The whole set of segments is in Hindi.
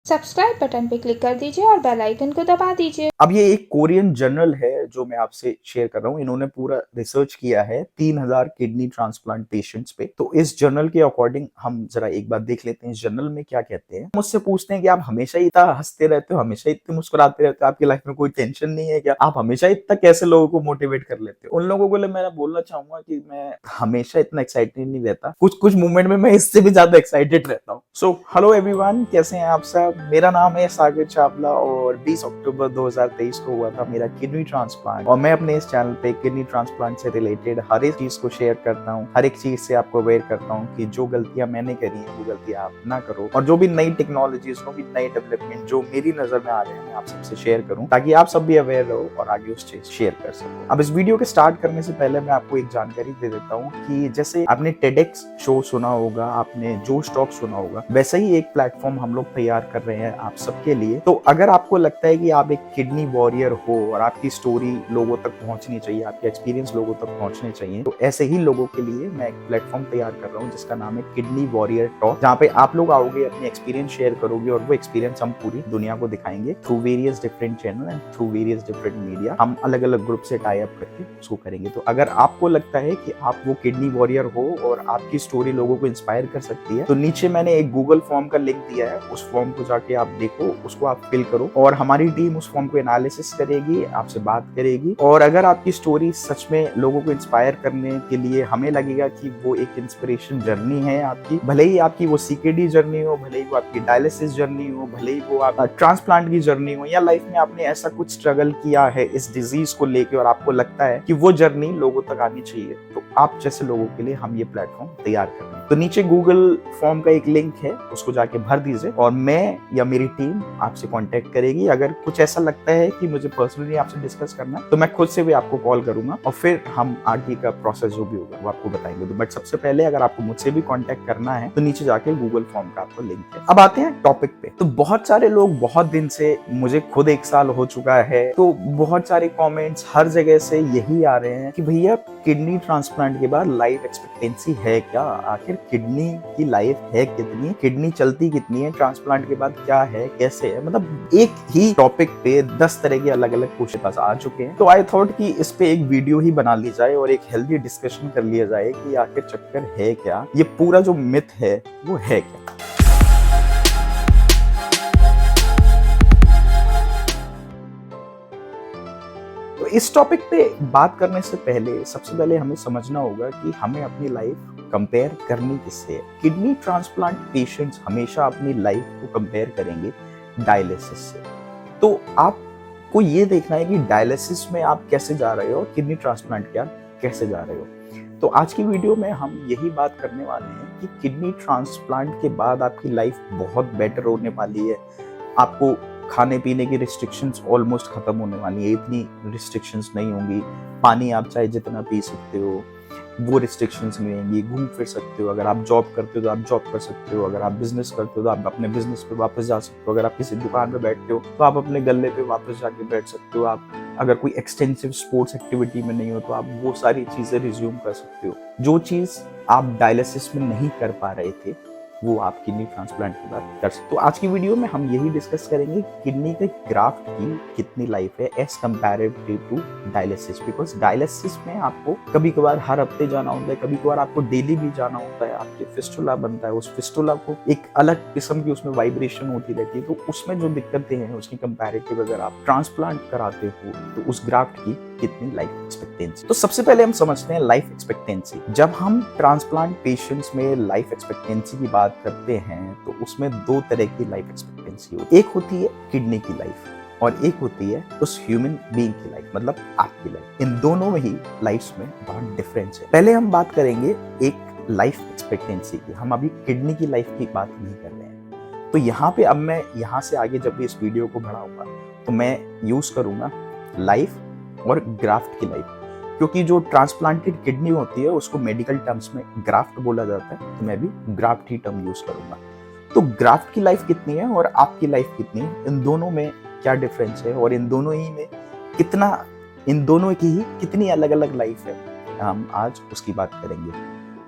सब्सक्राइब बटन पे क्लिक कर दीजिए और बेल आइकन को दबा दीजिए। अब ये एक कोरियन जर्नल है जो मैं आपसे शेयर कर रहा हूँ। इन्होंने पूरा रिसर्च किया है 3000 किडनी ट्रांसप्लांट पेशेंट्स पे। तो इस जर्नल के अकॉर्डिंग हम जरा एक बार देख लेते हैं इस जर्नल में क्या कहते हैं। मुझसे पूछते हैं कि आप हमेशा इतना हंसते रहते हो, हमेशा इतने मुस्कुराते रहते हो, आपकी लाइफ में कोई टेंशन नहीं है क्या? आप हमेशा इतना कैसे लोगों को मोटिवेट कर लेते हो? उन लोगों को लिए मैं बोलना चाहूंगा कि मैं हमेशा इतना एक्साइटेड नहीं रहता, कुछ कुछ मोमेंट में मैं इससे भी ज्यादा एक्साइटेड रहता हूँ। सो हेलो एवरीवन, कैसे हैं आप सब? मेरा नाम है सागर चावला और 20 अक्टूबर 2023 को हुआ था मेरा किडनी ट्रांसप्लांट। और मैं अपने इस चैनल पे किडनी ट्रांसप्लांट से रिलेटेड हर एक चीज को शेयर करता हूँ, हर एक चीज से आपको अवेयर करता हूँ कि जो गलतियां मैंने करी है वो गलतियां आप ना करो, और जो भी नई टेक्नोलॉजी, जो भी नई डेवलपमेंट जो मेरी नजर में आ रहे हैं मैं आप सबसे शेयर करूँ ताकि आप सब भी अवेयर रहो और आगे उस चीज शेयर कर सको। अब इस वीडियो के स्टार्ट करने से पहले मैं आपको एक जानकारी दे देता हूँ कि जैसे आपने टेडेक्स शो सुना होगा, आपने जोश टॉक सुना होगा, वैसे ही एक प्लेटफॉर्म हम लोग तैयार कर रहे हैं आप सबके लिए। तो अगर आपको लगता है कि आप एक किडनी वॉरियर हो और आपकी स्टोरी लोगों तक पहुंचनी चाहिए, आपके एक्सपीरियंस लोगों तक पहुंचने चाहिए, तो ऐसे ही लोगों के लिए मैं एक प्लेटफॉर्म तैयार कर रहा हूँ जिसका नाम है किडनी वॉरियर टॉक, जहाँ पे आप लोग आओगे, अपने एक्सपीरियंस शेयर करोगे और वो एक्सपीरियंस हम पूरी दुनिया को दिखाएंगे through various different channel and through various different media. हम अलग अलग ग्रुप से टाई अप करके उसको करेंगे। तो अगर आपको लगता है कि आप वो किडनी वॉरियर हो और आपकी स्टोरी लोगों को इंस्पायर कर सकती है, तो नीचे मैंने एक गूगल फॉर्म का लिंक दिया है, उस फॉर्म को जाके आप देखो, उसको आप फिल करो और हमारी टीम उस फॉर्म को एनालिसिस करेगी, आपसे बात करेगी। और अगर आपकी स्टोरी सच में लोगों को इंस्पायर करने के लिए हमें लगेगा कि वो एक इंस्पिरेशन जर्नी है आपकी, भले ही आपकी वो सीकेडी जर्नी हो, भले ही वो आपकी डायलिसिस जर्नी हो, भले ही वो आप ट्रांसप्लांट की जर्नी हो, या लाइफ में आपने ऐसा कुछ स्ट्रगल किया है इस डिजीज को लेके और आपको लगता है कि वो जर्नी लोगों तक आनी चाहिए, तो आप जैसे लोगों के लिए हम ये प्लेटफॉर्म तैयार कर रहे हैं। तो नीचे गूगल फॉर्म का एक लिंक है, उसको जाके भर दीजिए और मैं या मेरी टीम आपसे कांटेक्ट करेगी। अगर कुछ ऐसा लगता है कि मुझे पर्सनली आपसे डिस्कस करना है तो मैं खुद से भी आपको कॉल करूंगा और फिर हम आगे का प्रोसेस जो भी होगा वो आपको बताएंगे। तो बट सबसे पहले अगर आपको मुझसे भी कांटेक्ट करना है तो नीचे जाके गूगल फॉर्म का आपको लिंक है। अब आते हैं टॉपिक पे। तो बहुत सारे लोग, बहुत दिन से, मुझे खुद 1 साल हो चुका है, तो बहुत सारे कॉमेंट्स हर जगह से यही आ रहे हैं कि भैया किडनी ट्रांसप्लांट के बाद लाइफ एक्सपेक्टेंसी है क्या? आखिर किडनी की लाइफ है कितनी, किडनी चलती कितनी है, ट्रांसप्लांट के बाद क्या है, कैसे है? मतलब एक ही टॉपिक पे 10 तरह के अलग अलग क्वेश्चन पास आ चुके हैं। तो आई थॉट कि इस पे एक वीडियो ही बना ली जाए और एक हेल्दी डिस्कशन कर लिया जाए कि आखिर चक्कर है क्या, ये पूरा जो मिथ है वो है क्या। तो इस टॉपिक पे बात करने से पहले सबसे पहले हमें समझना होगा कि हमें अपनी लाइफ कंपेयर करनी किससे है। किडनी ट्रांसप्लांट पेशेंट्स हमेशा अपनी लाइफ को कंपेयर करेंगे डायलिसिस से। तो आपको ये देखना है कि डायलिसिस में आप कैसे जा रहे हो और किडनी ट्रांसप्लांट क्या कैसे जा रहे हो। तो आज की वीडियो में हम यही बात करने वाले हैं कि किडनी ट्रांसप्लांट के बाद आपकी लाइफ बहुत बेटर होने वाली है। आपको खाने पीने की रिस्ट्रिक्शंस ऑलमोस्ट खत्म होने वाली है, इतनी रिस्ट्रिक्शंस नहीं होंगी। पानी आप चाहे जितना पी सकते हो वो रिस्ट्रिक्शंस नहीं रहेंगी। घूम फिर सकते हो, अगर आप जॉब करते हो तो आप जॉब कर सकते हो, अगर आप बिजनेस करते हो तो आप अपने बिजनेस पे वापस जा सकते हो, अगर आप किसी दुकान पे बैठते हो तो आप अपने गल्ले पे वापस जाके बैठ सकते हो, आप अगर कोई एक्सटेंसिव स्पोर्ट्स एक्टिविटी में नहीं हो तो आप वो सारी चीजें रिज्यूम कर सकते हो। जो चीज आप डायलिसिस में नहीं कर पा रहे थे वो आप किडनी ट्रांसप्लांट के बाद कर सकते हो। तो आज की वीडियो में हम यही डिस्कस करेंगे किडनी के ग्राफ्ट की कितनी लाइफ है as comparative to dialysis. Because dialysis में आपको कभी कभार हर हफ्ते जाना होता है, कभी कभार आपको डेली भी जाना होता है। आपके फिस्टुला बनता है, उस फिस्टुला को एक अलग किस्म की उसमें वाइब्रेशन होती रहती है, तो उसमें जो दिक्कतें हैं उसकी कंपैरेटिव अगर आप ट्रांसप्लांट कराते हो तो उस ग्राफ्ट की कितनी लाइफ एक्सपेक्टेंसी। तो सबसे पहले हम समझते हैं लाइफ एक्सपेक्टेंसी। जब हम ट्रांसप्लांट पेशेंट्स में लाइफ एक्सपेक्टेंसी की बात करते हैं तो उसमें 2 तरह की लाइफ एक्सपेक्टेंसी होती है। एक होती है किडनी की लाइफ और एक होती है उस ह्यूमन बीइंग की लाइफ, मतलब आपकी लाइफ। इन दोनों में ही लाइफ में बहुत डिफरेंस है। पहले हम बात करेंगे एक लाइफ एक्सपेक्टेंसी की। हम अभी किडनी की लाइफ की बात नहीं कर रहे हैं। तो यहाँ पे अब मैं यहाँ से आगे जब भी इस वीडियो को बढ़ाऊंगा तो मैं यूज करूंगा लाइफ और ग्राफ्ट की लाइफ, क्योंकि जो ट्रांसप्लांटेड किडनी होती है उसको मेडिकल टर्म्स में ग्राफ्ट बोला जाता है, तो मैं भी ग्राफ्ट ही टर्म यूज करूंगा। तो ग्राफ्ट की लाइफ कितनी है और आपकी लाइफ कितनी है, इन दोनों में क्या डिफरेंस है और इन दोनों की ही कितनी अलग अलग लाइफ है, हम आज उसकी बात करेंगे।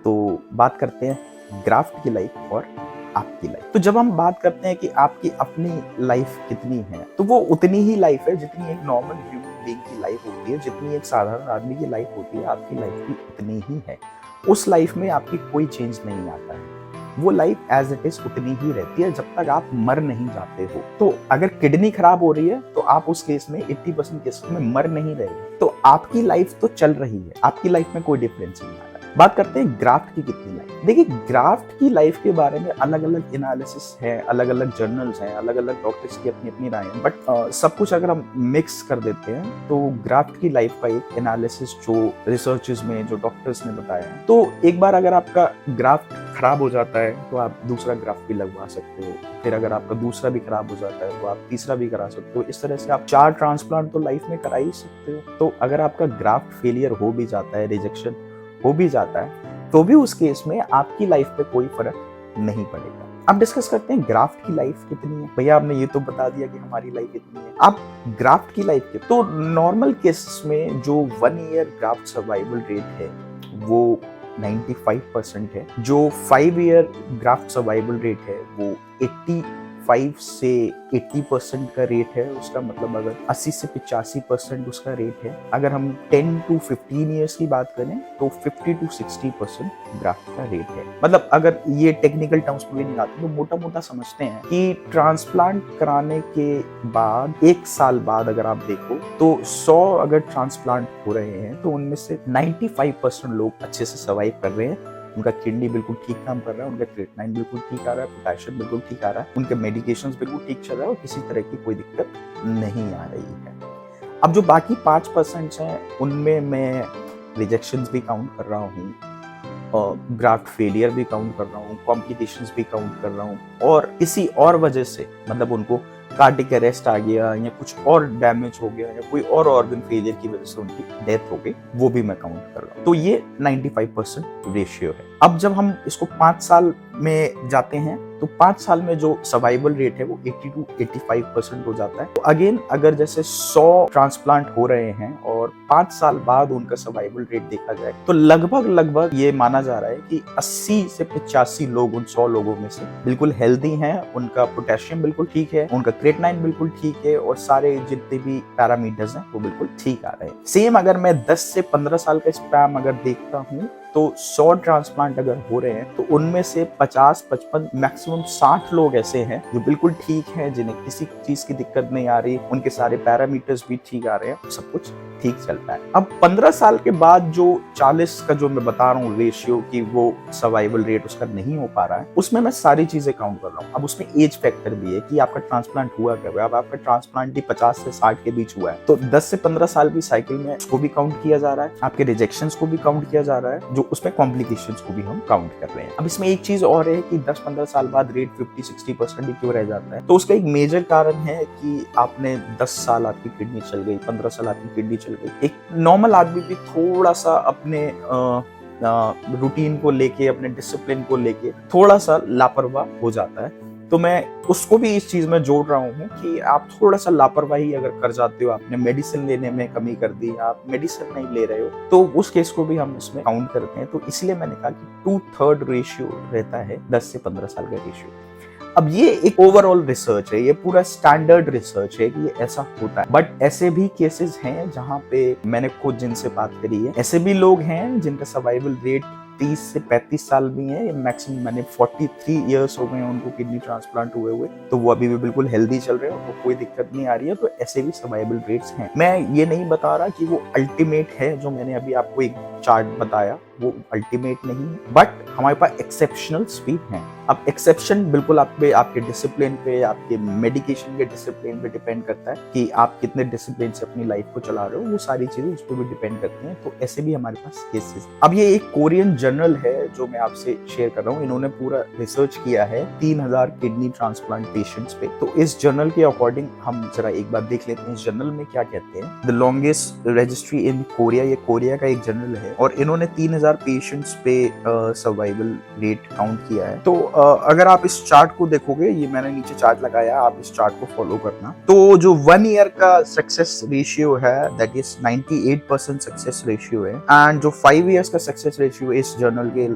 तो बात करते हैं ग्राफ्ट की लाइफ और आपकी लाइफ। तो जब हम बात करते हैं कि आपकी अपनी लाइफ कितनी है, तो वो उतनी ही लाइफ है जितनी एक नॉर्मल ह्यूमन बीइंग की लाइफ होती है, जितनी एक साधारण आदमी की लाइफ होती है, आपकी लाइफ भी उतनी ही है। उस लाइफ में आपकी कोई चेंज नहीं आता है, वो लाइफ एज इट इज उतनी ही रहती है जब तक आप मर नहीं जाते हो। तो अगर किडनी खराब हो रही है तो आप उस केस में 80% केसेस में मर नहीं रहे, तो आपकी लाइफ तो चल रही है, आपकी लाइफ में कोई डिफरेंस नहीं आ रहा। बात करते हैं ग्राफ्ट की कितनी लाइफ। देखिए, ग्राफ्ट की लाइफ के बारे में अलग अलग एनालिसिस है, अलग अलग जर्नल्स हैं, अलग अलग डॉक्टर्स की अपनी अपनी राय है, बट सब कुछ अगर हम मिक्स कर देते हैं तो ग्राफ्ट की लाइफ का एक एनालिसिस जो रिसर्चेस में जो डॉक्टर्स ने बताया है, तो एक बार अगर आपका ग्राफ्ट खराब हो जाता है तो आप दूसरा ग्राफ्ट भी लगवा सकते हो, फिर अगर आपका दूसरा भी खराब हो जाता है तो आप तीसरा भी करा सकते हो। इस तरह से आप 4 ट्रांसप्लांट तो लाइफ में करा ही सकते हो। तो अगर आपका ग्राफ्ट फेलियर हो भी जाता है, रिजेक्शन हो भी जाता है, तो भी उस केस में आपकी लाइफ पे कोई फर्क नहीं पड़ेगा। अब डिस्कस करते हैं ग्राफ्ट की लाइफ कितनी है। भैया आपने ये तो बता दिया कि हमारी लाइफ इतनी है, अब ग्राफ्ट की लाइफ के तो नॉर्मल केसेस में जो 1 ईयर ग्राफ्ट सर्वाइवल रेट है वो 95% है। जो 5 ईयर ग्राफ्ट सर्वाइवल रेट है वो 85 से 80% का रेट है। उसका मतलब अगर 80 से 85% उसका रेट है। अगर हम 10 to 15 ईयर्स की बात करें तो 50 to 60% ग्राफ्ट का रेट है। मतलब अगर ये टेक्निकल टर्म्स में नहीं आते तो मोटा मोटा समझते हैं कि ट्रांसप्लांट कराने के बाद 1 साल बाद अगर आप देखो तो 100 अगर ट्रांसप्लांट हो रहे हैं तो उनमें से 95% लोग अच्छे से सर्वाइव कर रहे हैं। उनका किडनी बिल्कुल ठीक काम कर रहा है, उनका क्रिएटिनिन बिल्कुल ठीक आ रहा है, पोटेशियम बिल्कुल ठीक आ रहा है, उनके मेडिकेशंस बिल्कुल ठीक चल रहा है और किसी तरह की कोई दिक्कत नहीं आ रही है। अब जो बाकी 5% हैं उनमें मैं रिजेक्शंस भी काउंट कर रहा हूँ और ग्राफ्ट फेलियर भी काउंट कर रहा हूँ, कॉम्प्लिकेशंस भी काउंट कर रहा हूँ, और किसी और वजह से मतलब उनको कार्डिक अरेस्ट आ गया या कुछ और डैमेज हो गया या कोई और ऑर्गन फेलियर की वजह से उनकी डेथ हो गई, वो भी मैं काउंट कर रहा हूँ। तो ये 95% रेशियो है। अब जब हम इसको 5 साल में जाते हैं तो 5 साल में जो सर्वाइवल रेट है वो 80 to 85% हो जाता है। तो अगेन अगर जैसे 100 ट्रांसप्लांट हो रहे हैं और 5 साल बाद उनका सर्वाइवल रेट देखा जाए तो लगभग ये माना जा रहा है कि 80 से 85 लोग उन 100 लोगों में से बिल्कुल हेल्दी हैं, उनका पोटेशियम बिल्कुल ठीक है, उनका क्रिएटिनिन बिल्कुल ठीक है और सारे जितने भी पैरामीटर्स हैं वो बिल्कुल ठीक आ रहे हैं। सेम अगर मैं 10 से 15 साल का स्पैम अगर देखता हूँ तो 100 ट्रांसप्लांट अगर हो रहे हैं तो उनमें से 50, 55, मैक्सिमम 60 लोग ऐसे हैं जो बिल्कुल ठीक हैं, जिन्हें किसी चीज की दिक्कत नहीं आ रही, उनके सारे पैरामीटर्स भी ठीक आ रहे हैं, सब कुछ ठीक चल रहा है। अब 15 साल के बाद जो 40 का जो मैं बता रहा हूँ रेशियो कि वो सर्वाइवल रेट उसका नहीं हो पा रहा है, उसमें मैं सारी चीजें काउंट कर रहा हूँ। अब उसमें एज फैक्टर भी है कि आपका ट्रांसप्लांट हुआ क्या है। अब आपका ट्रांसप्लांट भी 50 से 60 के बीच हुआ है तो 10 से 15 साल की साइकिल में उसको भी काउंट किया जा रहा है, आपके रिजेक्शंस को भी काउंट किया जा रहा है, जो उसमें कॉम्प्लिकेशंस को भी हम काउंट कर रहे हैं। अब इसमें एक चीज और है कि 10-15 साल बाद रेट 50-60% ही क्यों रह जाता है, तो उसका एक मेजर कारण है कि आपने 10 साल आपकी किडनी चल गई, 15 साल आपकी किडनी चल गई। एक नॉर्मल आदमी भी थोड़ा सा अपने रूटीन को लेके, अपने डिसिप्लिन को लेके थोड़ा सा लापरवाह हो जाता है। तो मैं उसको भी इस चीज में जोड़ रहा हूँ कि आप थोड़ा सा लापरवाही अगर कर जाते हो, आपने मेडिसिन लेने में कमी कर दी, आप मेडिसिन नहीं ले रहे हो, तो उस केस को भी हम इसमें काउंट करते हैं। तो इसलिए मैंने कहा कि 2/3 रेशियो रहता है 10 से 15 साल का रेशियो। अब ये एक ओवरऑल रिसर्च है, ये पूरा स्टैंडर्ड रिसर्च है कि ये ऐसा होता है, बट ऐसे भी केसेस हैं जहां पे मैंने खुद जिनसे बात करी है, ऐसे भी लोग हैं जिनका सर्वाइवल रेट 30 से 35 साल भी है। मैक्सिमम मैंने 43 इयर्स हो गए उनको किडनी ट्रांसप्लांट हुए, तो वो अभी भी बिल्कुल हेल्दी चल रहे हैं, उनको कोई दिक्कत नहीं आ रही है। तो ऐसे भी सर्वाइवल रेट्स हैं। मैं ये नहीं बता रहा कि वो अल्टीमेट है, जो मैंने अभी आपको एक चार्ट बताया वो अल्टीमेट नहीं है, बट हमारे पास एक्सेप्शनल्स भी हैं। अब एक्सेप्शन बिल्कुल आपके डिसिप्लिन पे, आपके मेडिकेशन के डिसिप्लिन पे डिपेंड करता है कि आप कितने डिसिप्लिन से अपनी लाइफ को चला रहे हो, वो सारी चीजें उस पर भी डिपेंड करती हैं। तो ऐसे भी हमारे पास केसेस। अब ये एक कोरियन जर्नल है जो मैं आपसे शेयर कर रहा हूँ। इन्होंने पूरा रिसर्च किया है 3000 किडनी ट्रांसप्लांट पेशेंट्स पे। तो इस जर्नल के अकॉर्डिंग हम जरा एक बार देख लेते हैं इस जर्नल में क्या कहते हैं। The longest registry in Korea, ये कोरिया का एक जर्नल है और इन्होंने 3000 पेशेंट्स पे सर्वाइवल रेट काउंट किया है। तो अगर आप इस चार्ट को देखोगे, ये मैंने नीचे चार्ट लगाया है, आप इस चार्ट को फॉलो करना। तो जो 1 ईयर का सक्सेस रेशियो है दैट इज 98% सक्सेस रेशियो है, एंड जो 5 इयर्स का सक्सेस रेशियो इस जर्नल के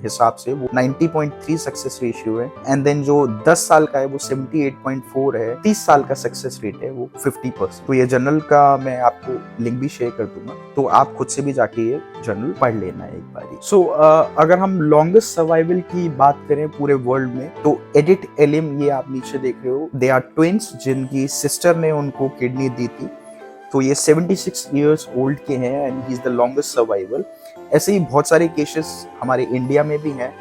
हिसाब से वो 90.3 सक्सेस रेशियो है, एंड देन जो 10 साल का है वो 78.4 है, 30 साल का सक्सेस रेट है वो 50%। तो ये जर्नल का मैं आपको लिंक भी शेयर कर दूंगा, तो आप खुद से भी जाके ये जर्नल पढ़ लेना है एक बारी। सो अगर हम लॉन्गेस्ट सर्वाइवल की बात करें पूरे वर्ल्ड में, तो एडिथ एलिम, ये आप नीचे देख रहे हो, दे आर ट्विंस, जिनकी सिस्टर ने उनको किडनी दी थी। तो ये 76 इयर्स ओल्ड के हैं and he is the longest survival. ऐसे ही बहुत सारे केसेस हमारे इंडिया में भी हैं।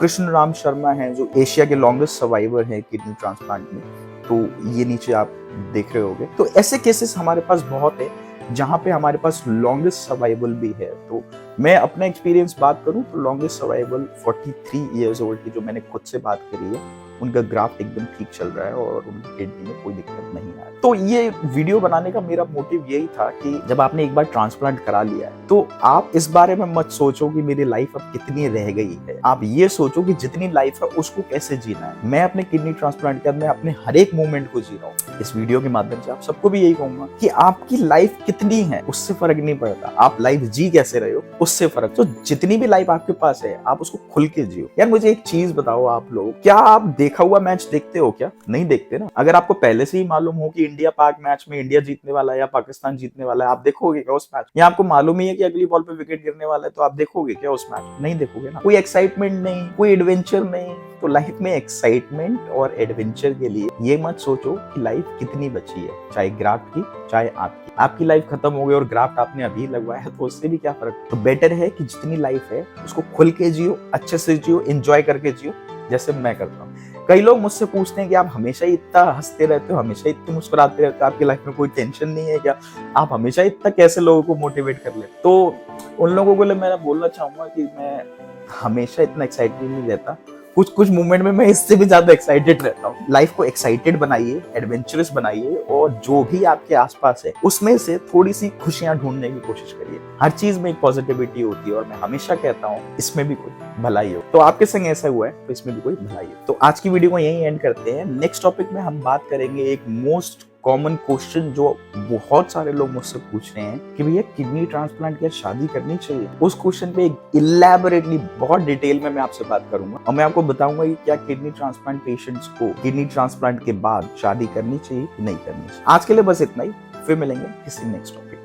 कृष्ण राम शर्मा हैं जो एशिया के लॉन्गेस्ट सर्वाइवर हैं किडनी ट्रांसप्लांट में, तो ये नीचे आप देख रहे होंगे। तो ऐसे केसेस हमारे पास बहुत है जहाँ पे हमारे पास लॉन्गेस्ट सर्वाइवल भी है। तो मैं अपना एक्सपीरियंस बात करूं तो लॉन्गेस्ट सर्वाइवल 43 इयर्स ओल्ड की जो मैंने खुद से बात करी है, उनका ग्राफ्ट एकदम ठीक चल रहा है और उनकी किडनी में कोई दिक्कत नहीं है। तो ये वीडियो बनाने का मेरा मोटिव यही था कि जब आपने एक बार ट्रांसप्लांट करा लिया है तो आप इस बारे में मत सोचो कि मेरी लाइफ अब कितनी रह गई है, आप ये सोचो कि जितनी लाइफ है उसको कैसे जीना है। मैं अपने किडनी ट्रांसप्लांट के बाद मैं अपने हर एक मोमेंट को जी रहा हूँ। इस वीडियो के माध्यम से आप सबको भी यही कहूंगा कि आपकी लाइफ कितनी है उससे फर्क नहीं पड़ता, आप लाइफ जी कैसे रहे हो उससे फर्क। तो जितनी भी लाइफ आपके पास है आप उसको खुल के जियो। यार मुझे एक चीज बताओ, आप लोग क्या आप देखा हुआ मैच देखते हो क्या? नहीं देखते ना। अगर आपको पहले से ही मालूम हो कि इंडिया पाक मैच में इंडिया जीतने वाला है या पाकिस्तान जीतने वाला है, आप देखोगे क्या उस मैच? या आपको मालूम ही है कि अगली बॉल पे विकेट गिरने वाला है, तो आप देखोगे क्या उस मैच? नहीं देखोगे ना। कोई एक्साइटमेंट नहीं, कोई एडवेंचर नहीं। तो लाइफ में एक्साइटमेंट और एडवेंचर के लिए ये मत सोचो कि लाइफ कितनी बची है, चाहे ग्राफ्ट की चाहे आपकी। आपकी लाइफ खत्म हो गई और ग्राफ्ट आपने अभी लगवाया है तो उससे भी क्या फर्क। तो बेटर है कि जितनी लाइफ है उसको खुल के जियो, अच्छे से जियो, एंजॉय करके जियो, जैसे मैं करता हूँ। कई लोग मुझसे पूछते हैं कि आप हमेशा इतना हंसते रहते हो, हमेशा इतने मुस्कुराते रहते हो, आपकी लाइफ में कोई टेंशन नहीं है क्या? आप हमेशा इतना कैसे लोगों को मोटिवेट कर लेते? तो उन लोगों को लिए मैं बोलना चाहूंगा कि मैं हमेशा इतना एक्साइटेड नहीं रहता, कुछ मोमेंट में मैं इससे भी ज्यादा एक्साइटेड रहता हूँ। लाइफ को एक्साइटेड बनाइए, एडवेंचरस बनाइए, और जो भी आपके आसपास है उसमें से थोड़ी सी खुशियां ढूंढने की कोशिश करिए। हर चीज में एक पॉजिटिविटी होती है और मैं हमेशा कहता हूँ इसमें भी कोई भलाई हो। तो आपके संग ऐसा हुआ है तो इसमें भी कोई भलाई हो। तो आज की वीडियो को यहीं एंड करते हैं। नेक्स्ट टॉपिक में हम बात करेंगे एक मोस्ट कॉमन क्वेश्चन जो बहुत सारे लोग मुझसे पूछ रहे हैं कि भैया किडनी ट्रांसप्लांट क्या शादी करनी चाहिए? उस क्वेश्चन पे एक इलैबोरेटली बहुत डिटेल में मैं आपसे बात करूंगा और मैं आपको बताऊंगा कि क्या किडनी ट्रांसप्लांट पेशेंट्स को किडनी ट्रांसप्लांट के बाद शादी करनी चाहिए कि नहीं करनी चाहिए। आज के लिए बस इतना ही, फिर मिलेंगे किसी नेक्स्ट टॉपिक।